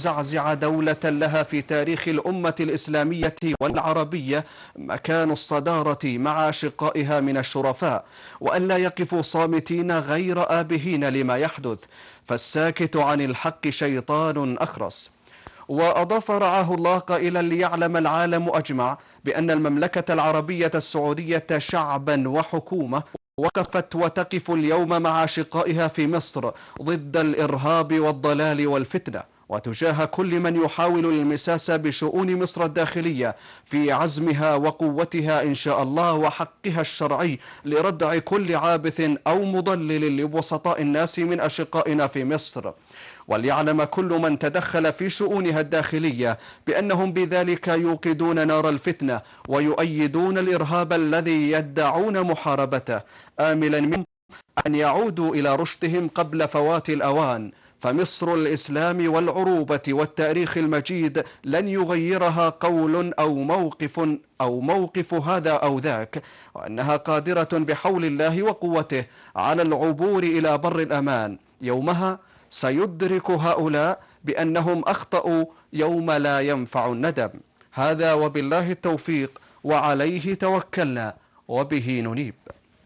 يزعزع دولة لها في تاريخ الأمة الإسلامية والعربية مكان الصدارة مع أشقائها من الشرفاء، وألا يقفوا صامتين غير آبهين لما يحدث، فالساكت عن الحق شيطان أخرس. وأضاف رعاه الله قائلا: ليعلم العالم أجمع بأن المملكة العربية السعودية شعبا وحكومة وقفت وتقف اليوم مع أشقائها في مصر ضد الإرهاب والضلال والفتنة، وتجاه كل من يحاول المساس بشؤون مصر الداخلية في عزمها وقوتها إن شاء الله وحقها الشرعي لردع كل عابث أو مضلل لوسطاء الناس من أشقائنا في مصر. وليعلم كل من تدخل في شؤونها الداخلية بأنهم بذلك يوقدون نار الفتنة ويؤيدون الإرهاب الذي يدعون محاربته، آملا منهم أن يعودوا إلى رشدهم قبل فوات الأوان. فمصر الإسلام والعروبة والتاريخ المجيد لن يغيرها قول أو موقف هذا أو ذاك، وأنها قادرة بحول الله وقوته على العبور إلى بر الأمان. يومها سيدرك هؤلاء بأنهم أخطأوا يوم لا ينفع الندم. هذا وبالله التوفيق، وعليه توكلنا وبه ننيب.